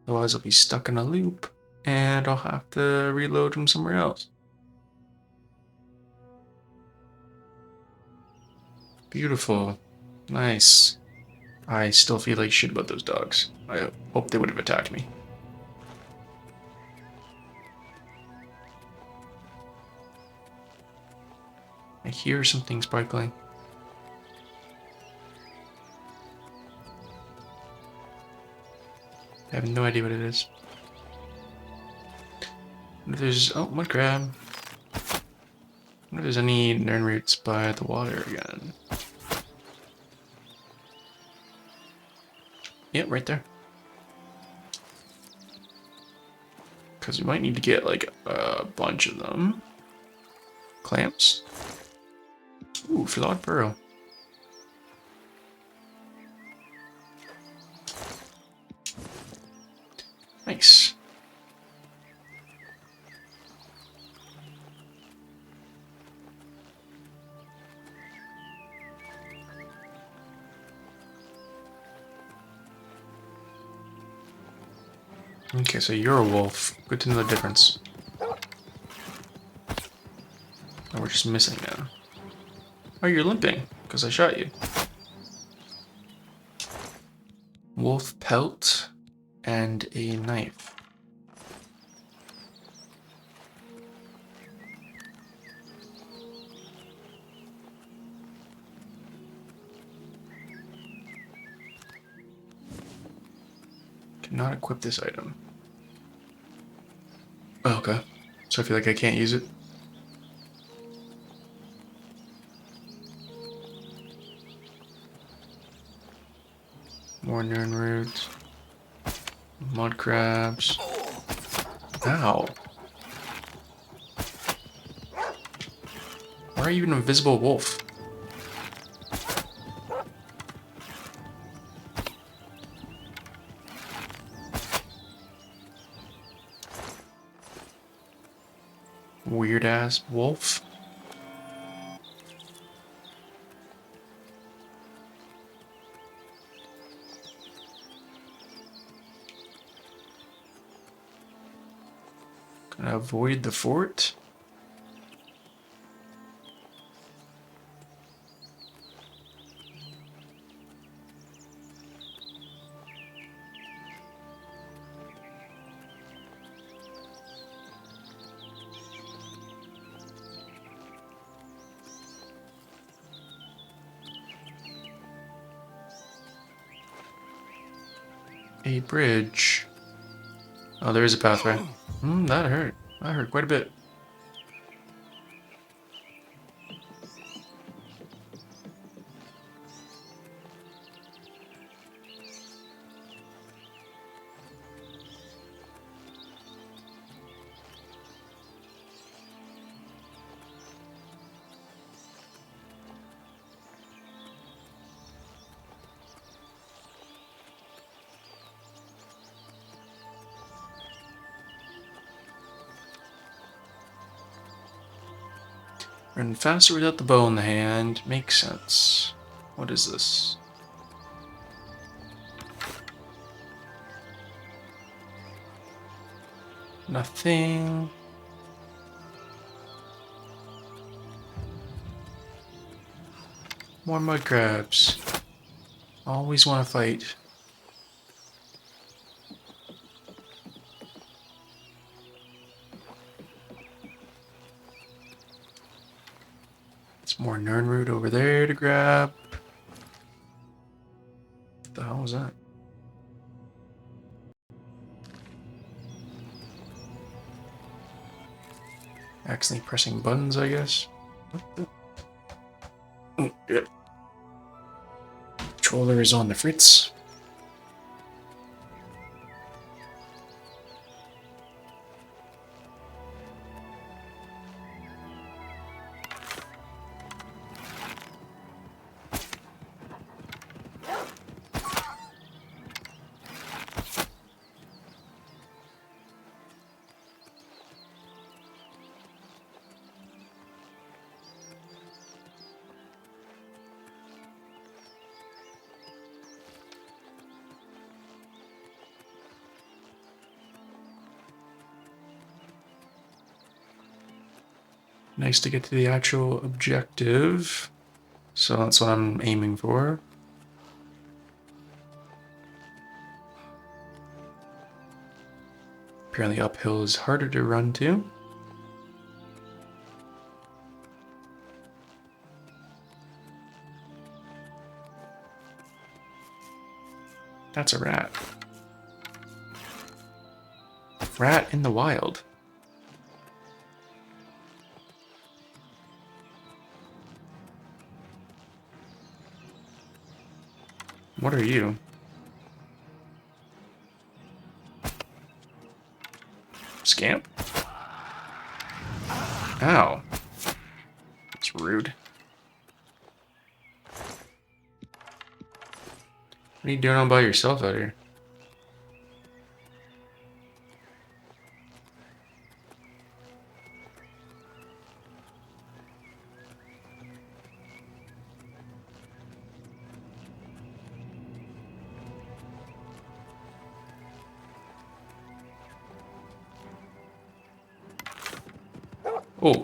Otherwise, I'll be stuck in a loop, and I'll have to reload from somewhere else. Beautiful. Nice. I still feel like shit about those dogs. I hope they would have attacked me. I hear something sparkling. I have no idea what it is. There's... oh, Mudcrab. I wonder if there's any nern roots by the water again. Yep, right there. Because we might need to get, like, a bunch of them. Clamps. Ooh, flawed burrow. Nice. Okay, so you're a wolf. Good to know the difference. Oh, we're just missing now. Oh, you're limping, because I shot you. Wolf pelt and a knife. Cannot equip this item. Oh, okay. So I feel like I can't use it. More nern roots. Mud crabs. Ow. Why are you an invisible wolf? Weird ass wolf. Gonna avoid the fort. A bridge. Oh, there is a pathway. That hurt. That hurt quite a bit. Run faster without the bow in the hand. Makes sense. What is this? Nothing. More mud crabs. Always want to fight. There's more nern root over there to grab. What the hell was that? Accidentally pressing buttons, I guess. What the? Oh, yep. Controller is on the fritz. nice to get to the actual objective. So that's what I'm aiming for. Apparently uphill is harder to run to. That's a rat. Rat in the wild. What are you? Scamp? Ow. That's rude. What are you doing all by yourself out here? Oh.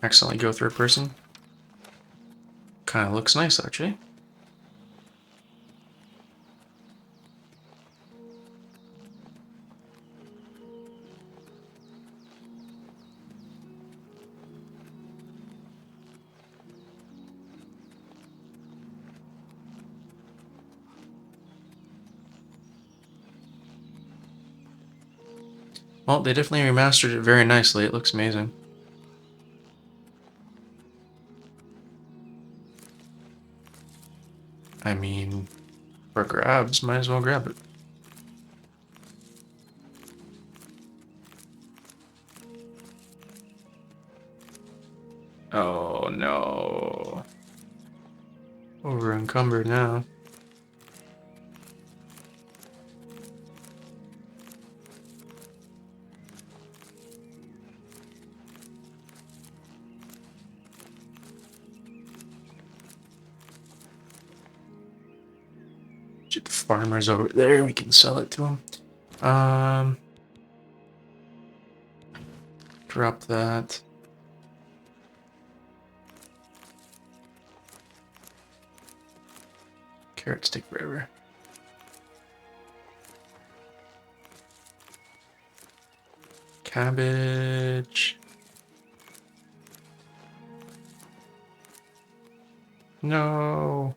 Accidentally go through a person. Kind of looks nice, actually. Well, they definitely remastered it very nicely. It looks amazing. I mean, for grabs, might as well grab it. Oh no. Over encumbered now. The farmer's over there, we can sell it to him. Drop that. Carrots take forever. Cabbage. No.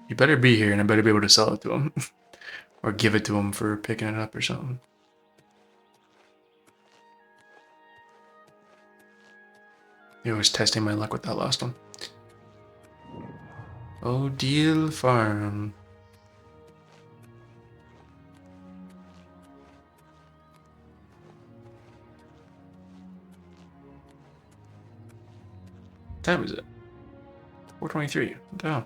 You better be here and I better be able to sell it to him. Or give it to him for picking it up or something. He was testing my luck with that last one. Odile Farm. What time is it? 4:23. Down.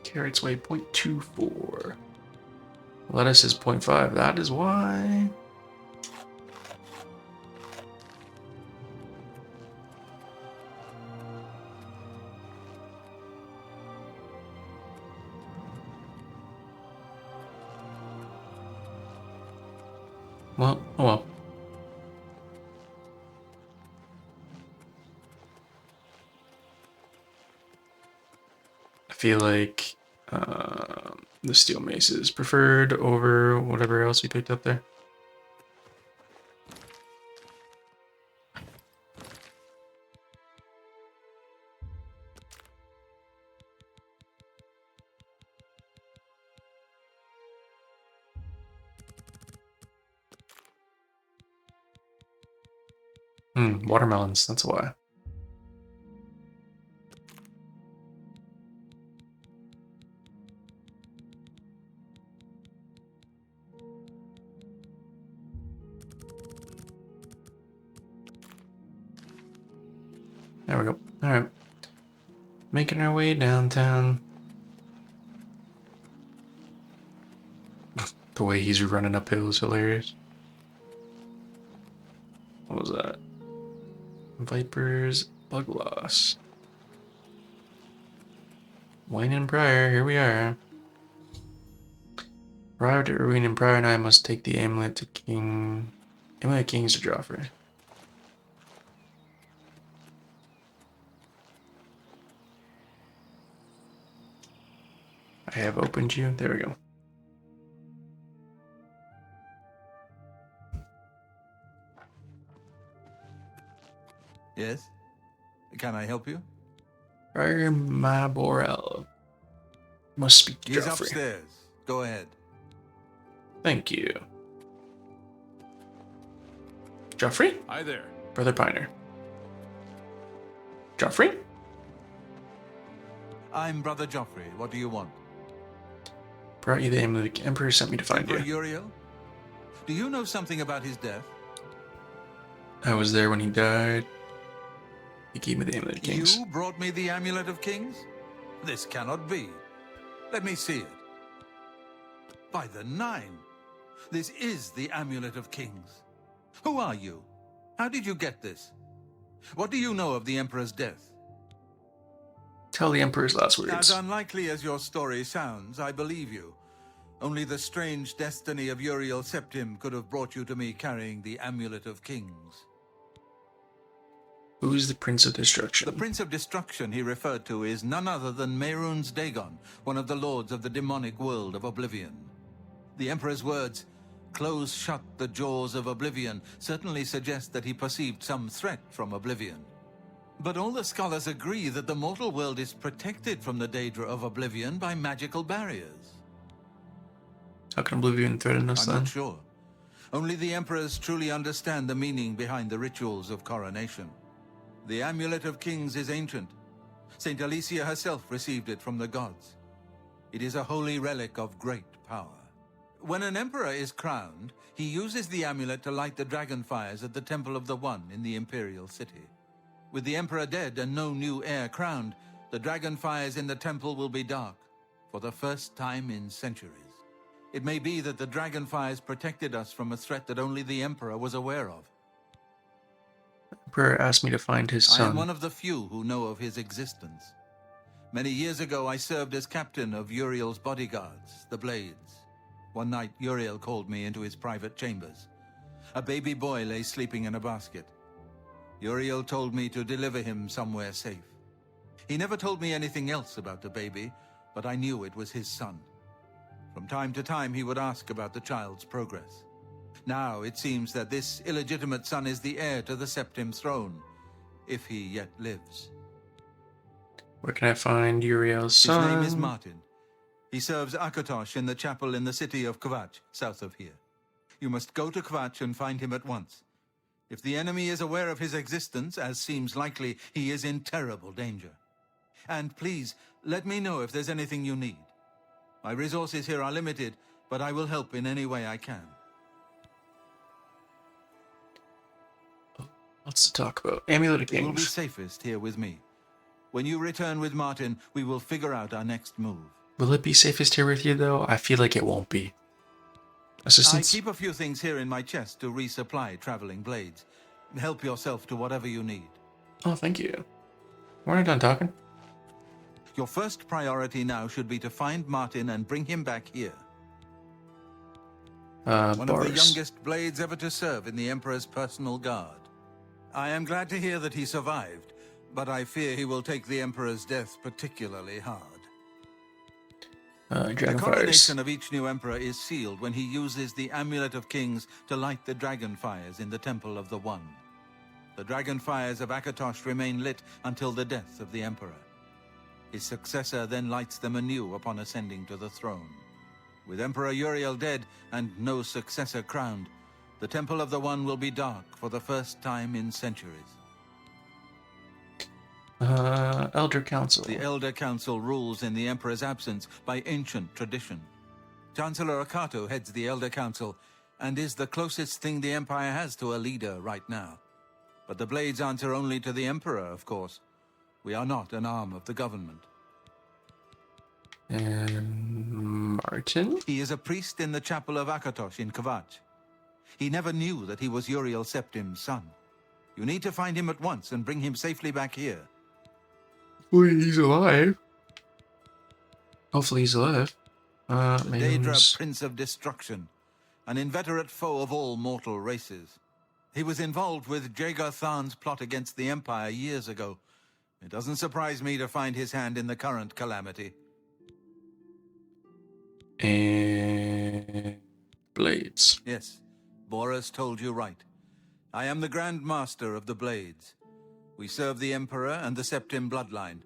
Carrots weigh 0.24. Lettuce is 0.5. That is why. Well, oh well. I feel like the steel mace is preferred over whatever else we picked up there. Watermelons, that's why. There we go. Alright. Making our way downtown. The way he's running uphill is hilarious. What was that? Vipers, bug loss. Weynon Priory, here we are. Arrived at Weynon Priory, and I must take the amulet to King. Amulet Kings to Jauffre. I have opened you. There we go. Yes? Can I help you? Friar Maborel. Must speak to He's Jauffre. upstairs. Go ahead. Thank you. Jauffre? Hi there. Brother Piner. Jauffre? I'm Brother Jauffre. What do you want? Brought you the amulet. The Emperor sent me to find Emperor you. Uriel? Do you know something about his death? I was there when he died. He gave me the amulet of kings. You brought me the Amulet of Kings? This cannot be. Let me see it. By the Nine! This is the Amulet of Kings. Who are you? How did you get this? What do you know of the Emperor's death? Tell the Emperor's last words. As unlikely as your story sounds, I believe you. Only the strange destiny of Uriel Septim could have brought you to me carrying the Amulet of Kings. Who is the Prince of Destruction? The Prince of Destruction he referred to is none other than Mehrunes Dagon, one of the lords of the demonic world of Oblivion. The Emperor's words, "Close shut the jaws of Oblivion," certainly suggest that he perceived some threat from Oblivion. But all the scholars agree that the mortal world is protected from the danger of Oblivion by magical barriers. How can Oblivion threaten us I'm then? not sure. Only the Emperors truly understand the meaning behind the rituals of coronation. The Amulet of Kings is ancient. Saint Alicia herself received it from the gods. It is a holy relic of great power. When an emperor is crowned, he uses the amulet to light the dragon fires at the Temple of the One in the Imperial City. With the emperor dead and no new heir crowned, the dragon fires in the temple will be dark, for the first time in centuries. It may be that the dragon fires protected us from a threat that only the emperor was aware of. The Emperor asked me to find his I am son. one of the few who know of his existence. Many years ago, I served as captain of Uriel's bodyguards, the Blades. One night, Uriel called me into his private chambers. A baby boy lay sleeping in a basket. Uriel told me to deliver him somewhere safe. He never told me anything else about the baby, but I knew it was his son. From time to time, he would ask about the child's progress. Now, it seems that this illegitimate son is the heir to the Septim throne, if he yet lives. Where can I find Uriel's His son? name is Martin. He serves Akatosh in the chapel in the city of Kvatch, south of here. You must go to Kvatch and find him at once. If the enemy is aware of his existence, as seems likely, he is in terrible danger. And please, let me know if there's anything you need. My resources here are limited, but I will help in any way I can. Lots to talk about. Amulet of It will be Kings. safest here with me. When you return with Martin, we will figure out our next move. Will it be safest here with you, though? I feel like it won't be. I Assistance? keep a few things here in my chest to resupply traveling blades. Help yourself to whatever you need. Oh, thank you. We're not done talking. Your first priority now should be to find Martin and bring him back here. One of the Bars. youngest blades ever to serve in the Emperor's personal guard. I am glad to hear that he survived, but I fear he will take the Emperor's death particularly hard. The Dragon fires. coronation of each new emperor is sealed when he uses the Amulet of Kings to light the dragon fires in the Temple of the One. The dragon fires of Akatosh remain lit until the death of the emperor. His successor then lights them anew upon ascending to the throne. With Emperor Uriel dead and no successor crowned, the Temple of the One will be dark for the first time in centuries. Elder Council. The Elder Council rules in the Emperor's absence by ancient tradition. Chancellor Akato heads the Elder Council and is the closest thing the Empire has to a leader right now. But the Blades answer only to the Emperor, of course. We are not an arm of the government. And Martin? He is a priest in the chapel of Akatosh in Kvatch. He never knew that he was Uriel Septim's son. You need to find him at once and bring him safely back here. Wait, he's alive. Hopefully he's alive. The Daedra Name's... Prince of Destruction, an inveterate foe of all mortal races. He was involved with Jagar Tharn's plot against the Empire years ago. It doesn't surprise me to find his hand in the current calamity. And... Blades. Yes, Boris told you right. I am the Grand Master of the Blades. We serve the Emperor and the Septim bloodline.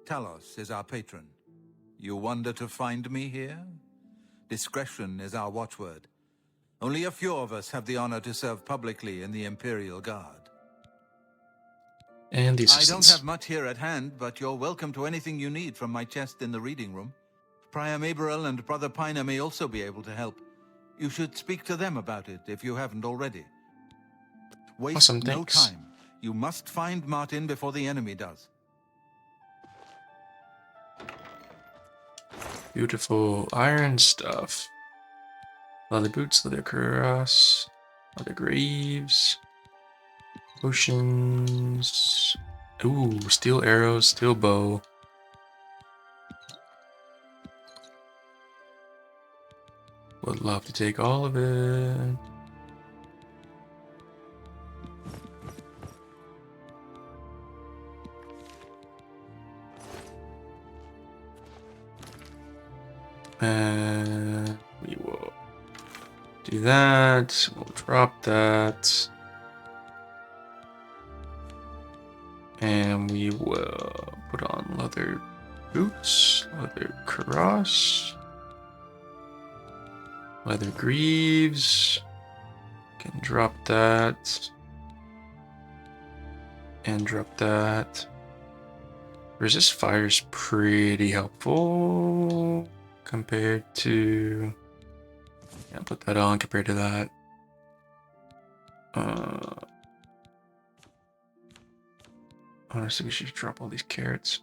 Talos is our patron. You wonder to find me here? Discretion is our watchword. Only a few of us have the honor to serve publicly in the Imperial Guard. And the I don't assistants. have much here at hand, but you're welcome to anything you need from my chest in the reading room. Prior Maberel and Brother Piner may also be able to help. You should speak to them about it if you haven't already. Waste Awesome, no thanks. time. You must find Martin before the enemy does. Beautiful iron stuff. Leather boots, leather cuirass, leather greaves, potions. Ooh, steel arrows, steel bow. Would love to take all of it. And we will do that. We'll drop that. And we will put on leather boots, leather cuirass, leather greaves. Can drop that. And drop that. Resist fire is pretty helpful compared to... Yeah, put that on compared to that. Honestly, we should drop all these carrots.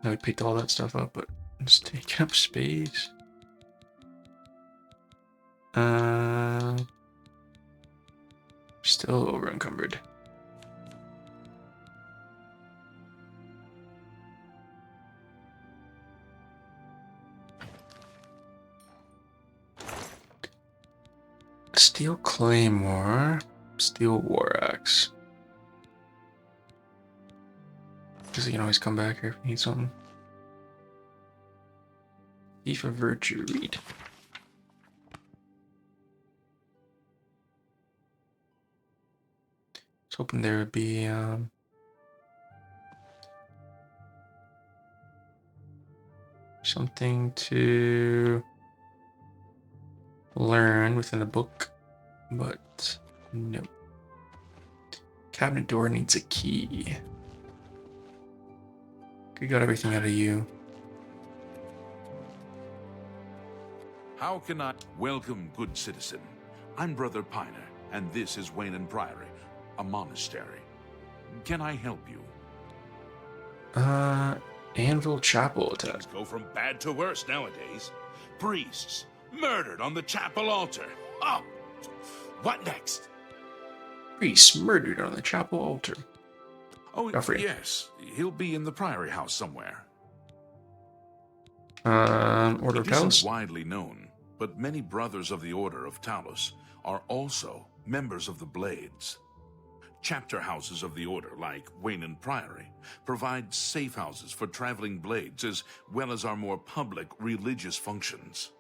I would pick all that stuff up, but it's taking up space. Still over encumbered. Steel claymore, steel war axe. Because you can always come back here if you need something. Thief of Virtue read. I was hoping there would be something to learn within the book, but no. Cabinet door needs a key. We got everything out of you. How can I... Welcome, good citizen. I'm Brother Piner, and this is Weynon Priory, a monastery. Can I help you? Anvil Chapel attack. Things go from bad to worse nowadays. Priests murdered on the chapel altar. Oh, what next? Priest murdered on the chapel altar. Oh, Jauffre. yes. He'll be in the Priory House somewhere. Order of It isn't Talos. widely known, but many brothers of the Order of Talos are also members of the Blades. Chapter houses of the Order, like Weynon Priory, provide safe houses for traveling Blades as well as our more public religious functions.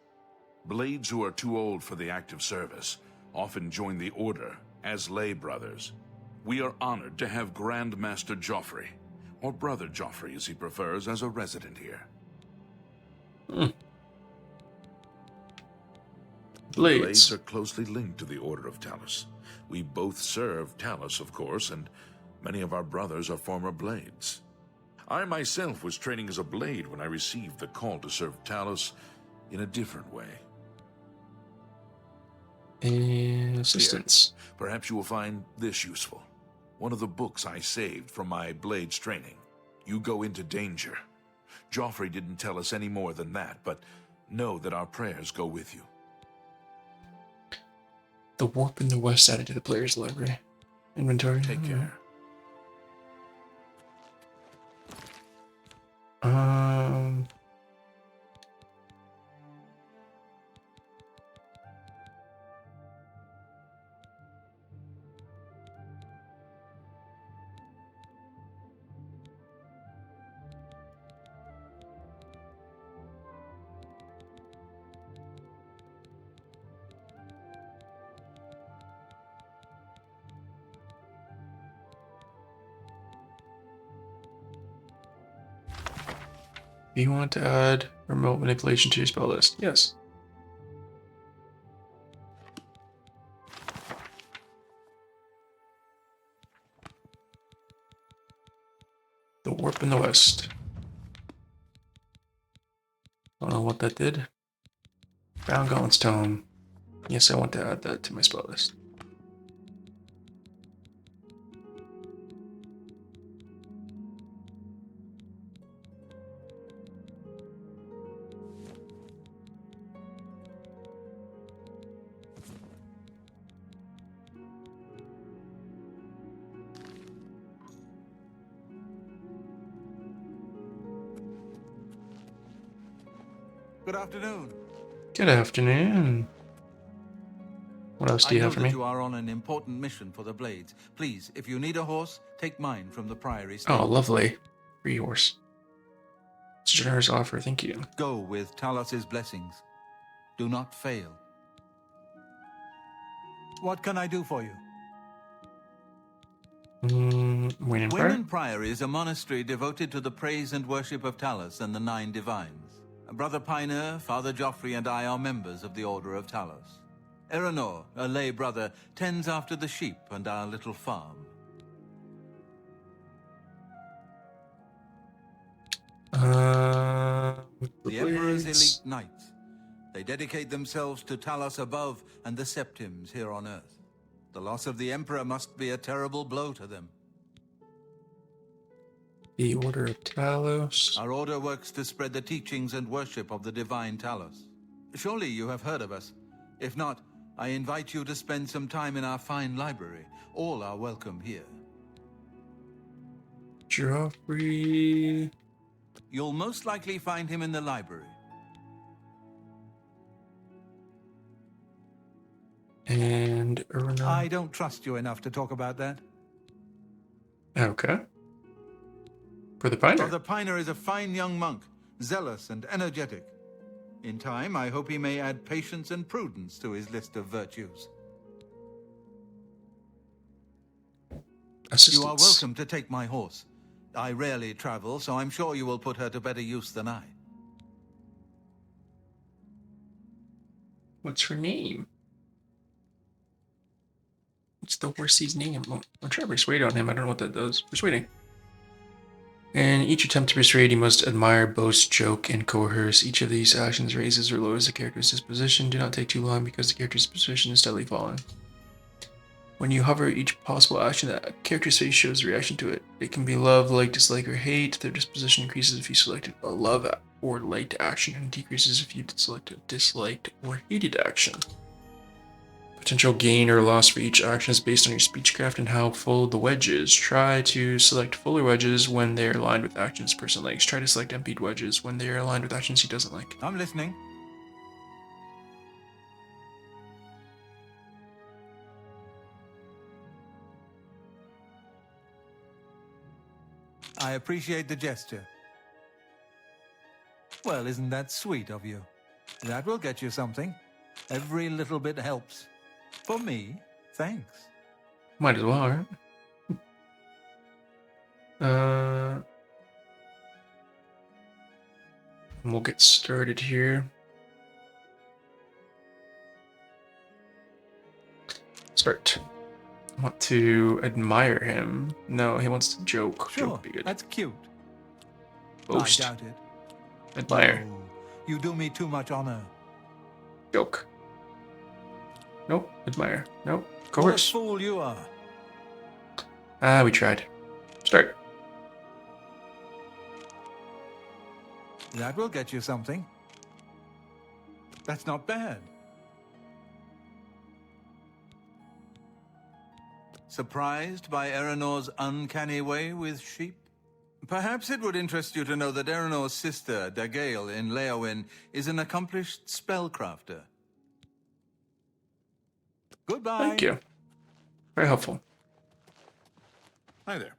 Blades who are too old for the active service often join the Order as lay brothers. We are honored to have Grand Master Jauffre, or Brother Jauffre as he prefers, as a resident here. Blades are closely linked to the Order of Talos. We both serve Talos, of course, and many of our brothers are former Blades. I myself was training as a Blade when I received the call to serve Talos in a different way. Assistance. Here, perhaps you will find this useful. One of the books I saved from my Blades training. You go into danger. Jauffre didn't tell us any more than that, but know that our prayers go with you. The Warp in the West added to the player's library. Inventory. Take care. Um. Do you want to add remote manipulation to your spell list? Yes. The Warp in the West. Don't know what that did. Bound Gauntlet's Tome. Yes, I want to add that to my spell list. Good afternoon. Good afternoon. What else do you I know have for that me? you are on an important mission for the Blades. Please, if you need a horse, take mine from the Priory stable. Oh, lovely. Free horse. It's a generous offer, thank you. Go with Talos's blessings. Do not fail. What can I do for you? Weynon Priory? Weynon Priory is a monastery devoted to the praise and worship of Talos and the 9 divines. Brother Piner, Father Jauffre, and I are members of the Order of Talos. Eranor, a lay brother, tends after the sheep and our little farm. The Emperor's elite knights. They dedicate themselves to Talos above and the Septims here on Earth. The loss of the Emperor must be a terrible blow to them. The Order of Talos. Our order works to spread the teachings and worship of the divine Talos. Surely you have heard of us. If not, I invite you to spend some time in our fine library. All are welcome here. Jauffre. You'll most likely find him in the library. And Eranor. I don't trust you enough to talk about that. Okay. For the Piner. Brother Piner is a fine young monk, zealous and energetic. In time, I hope he may add patience and prudence to his list of virtues. Assistance. You are welcome to take my horse. I rarely travel, so I'm sure you will put her to better use than I. What's her name? What's the horsey's name? I'm trying to persuade on him. I don't know what that does. Persuading. In each attempt to persuade, you must admire, boast, joke, and coerce. Each of these actions raises or lowers the character's disposition. Do not take too long because the character's disposition is steadily falling. When you hover each possible action, that character's face shows a reaction to it. It can be love, like, dislike, or hate. Their disposition increases if you selected a love or liked action, and decreases if you selected a disliked or hated action. Potential gain or loss for each action is based on your speechcraft and how full the wedge is. Try to select fuller wedges when they are aligned with actions a person likes. Try to select emptied wedges when they are aligned with actions he doesn't like. I'm listening. I appreciate the gesture. Well, isn't that sweet of you? That will get you something. Every little bit helps. For me, thanks. Might as well, right? We'll get started here. Start. I want to admire him. No, he wants to joke. Sure, Joke would be good. that's cute. Boast. I doubt it. Admire. Oh, you do me too much honor. Joke. Nope. Admire. Nope. What a Coerce. fool you are. Ah, we tried. Start. That will get you something. That's not bad. Surprised by Eranor's uncanny way with sheep? Perhaps it would interest you to know that Eranor's sister, Dagail in Leowyn, is an accomplished spellcrafter. Goodbye. Thank you. Very helpful. Hi there.